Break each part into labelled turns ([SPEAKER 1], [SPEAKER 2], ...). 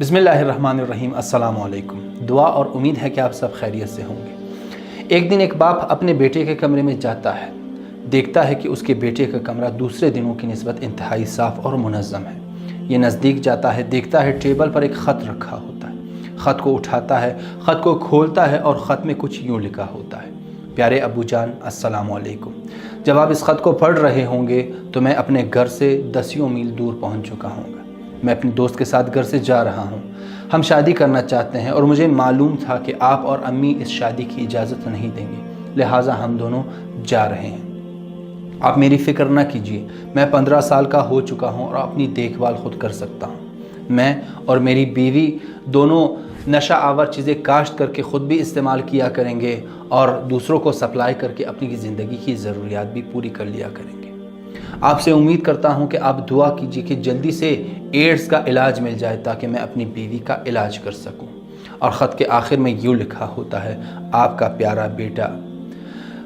[SPEAKER 1] बिस्मिल्लाहिर्रहमानिर्रहीम। अस्सलाम वालेकुम। दुआ और उम्मीद है कि आप सब खैरियत से होंगे। एक दिन एक बाप अपने बेटे के कमरे में जाता है, देखता है कि उसके बेटे का कमरा दूसरे दिनों की निस्बत इंतहाई साफ़ और मुनज़्ज़म है। ये नज़दीक जाता है, देखता है टेबल पर एक ख़त रखा होता है। ख़त को उठाता है, ख़त को खोलता है और ख़त में कुछ यूँ लिखा होता है: प्यारे अबू जान, अस्सलाम वालेकुम। जब आप इस ख़त को पढ़ रहे होंगे तो मैं अपने घर से दसियों मील दूर पहुँच चुका हूँ। मैं अपने दोस्त के साथ घर से जा रहा हूँ। हम शादी करना चाहते हैं और मुझे मालूम था कि आप और अम्मी इस शादी की इजाज़त नहीं देंगे, लिहाजा हम दोनों जा रहे हैं। आप मेरी फ़िक्र ना कीजिए, मैं 15 साल का हो चुका हूँ और अपनी देखभाल खुद कर सकता हूँ। मैं और मेरी बीवी दोनों नशा आवर चीज़ें काश्त करके ख़ुद भी इस्तेमाल किया करेंगे और दूसरों को सप्लाई करके अपनी ज़िंदगी की ज़रूरियात भी पूरी कर लिया करेंगे। आपसे उम्मीद करता हूं कि आप दुआ कीजिए कि जल्दी से एड्स का इलाज मिल जाए ताकि मैं अपनी बीवी का इलाज कर सकूं। और ख़त के आखिर में यूँ लिखा होता है: आपका प्यारा बेटा।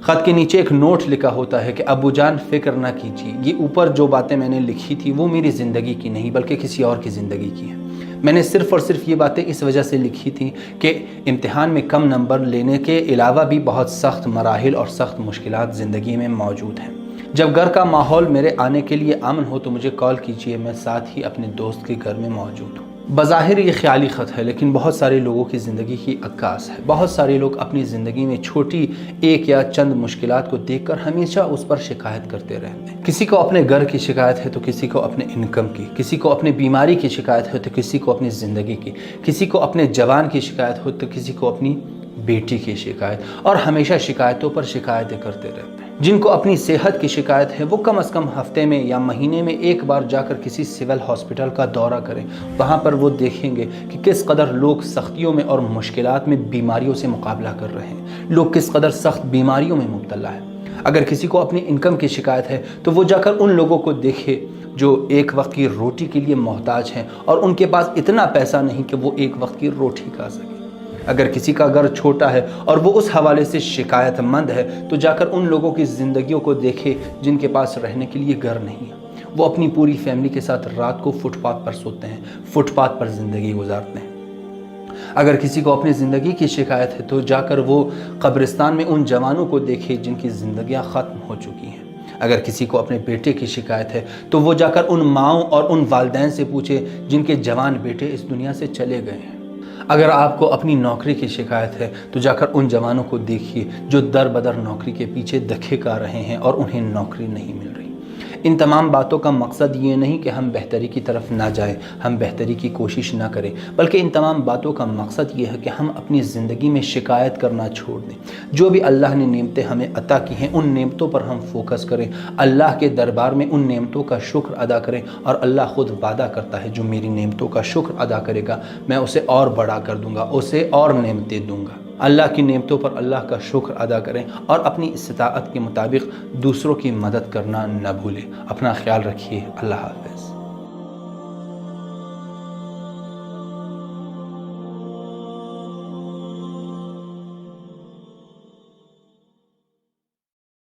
[SPEAKER 1] ख़त के नीचे एक नोट लिखा होता है कि अबू जान, फ़िक्र ना कीजिए, ये ऊपर जो बातें मैंने लिखी थी वो मेरी ज़िंदगी की नहीं बल्कि किसी और की ज़िंदगी की है। मैंने सिर्फ़ और सिर्फ ये बातें इस वजह से लिखी थी कि इम्तिहान में कम नंबर लेने के अलावा भी बहुत सख्त मराहिल और सख्त मुश्किलात ज़िंदगी में मौजूद हैं। जब घर का माहौल मेरे आने के लिए अमन हो तो मुझे कॉल कीजिए, मैं साथ ही अपने दोस्त के घर में मौजूद हूँ। बज़ाहिर ये ख्याली ख़त है, लेकिन बहुत सारे लोगों की ज़िंदगी की अक्कास है। बहुत सारे लोग अपनी ज़िंदगी में छोटी एक या चंद मुश्किलात को देखकर हमेशा उस पर शिकायत करते रहते हैं। किसी को अपने घर की शिकायत है तो किसी को अपने इनकम की, किसी को अपनी बीमारी की शिकायत है तो किसी को अपनी ज़िंदगी की, किसी को अपने जवान की शिकायत हो तो किसी को अपनी बेटी की शिकायत, और हमेशा शिकायतों पर शिकायतें करते रहते हैं। जिनको अपनी सेहत की शिकायत है वो कम से कम हफ्ते में या महीने में एक बार जाकर किसी सिविल हॉस्पिटल का दौरा करें। वहाँ पर वो देखेंगे कि किस कदर लोग सख्तियों में और मुश्किलात में बीमारियों से मुकाबला कर रहे हैं, लोग किस कदर सख्त बीमारियों में मुब्तला है। अगर किसी को अपनी इनकम की शिकायत है तो वो जाकर उन लोगों को देखे जो एक वक्त की रोटी के लिए मोहताज हैं और उनके पास इतना पैसा नहीं कि वो एक वक्त की रोटी खा सके। अगर किसी का घर छोटा है और वो उस हवाले से शिकायतमंद है तो जाकर उन लोगों की ज़िंदगियों को देखे जिनके पास रहने के लिए घर नहीं है। वो अपनी पूरी फैमिली के साथ रात को फुटपाथ पर सोते हैं, फुटपाथ पर ज़िंदगी गुजारते हैं। अगर किसी को अपनी ज़िंदगी की शिकायत है तो जाकर वो कब्रिस्तान में उन जवानों को देखे जिनकी ज़िंदगियाँ ख़त्म हो चुकी हैं। अगर किसी को अपने बेटे की शिकायत है तो वो जाकर उन माओं और उन वालिदैन से पूछे जिनके जवान बेटे इस दुनिया से चले गए हैं। अगर आपको अपनी नौकरी की शिकायत है तो जाकर उन जवानों को देखिए जो दर बदर नौकरी के पीछे धक्के खा रहे हैं और उन्हें नौकरी नहीं मिल रही। इन तमाम बातों का मकसद ये नहीं कि हम बेहतरी की तरफ ना जाएं, हम बेहतरी की कोशिश ना करें, बल्कि इन तमाम बातों का मकसद ये है कि हम अपनी ज़िंदगी में शिकायत करना छोड़ दें। जो भी अल्लाह ने नेमतें हमें अता की हैं उन नेमतों पर हम फोकस करें, अल्लाह के दरबार में उन नेमतों का शुक्र अदा करें। और अल्लाह खुद वादा करता है, जो मेरी नेमतों का शुक्र अदा करेगा मैं उसे और बड़ा कर दूँगा, उसे और नेमतें दूँगा। अल्लाह की नेमतों पर अल्लाह का शुक्र अदा करें और अपनी इस्ताअत के मुताबिक दूसरों की मदद करना न भूलें। अपना ख्याल रखिए। अल्लाह हाफ़िज़।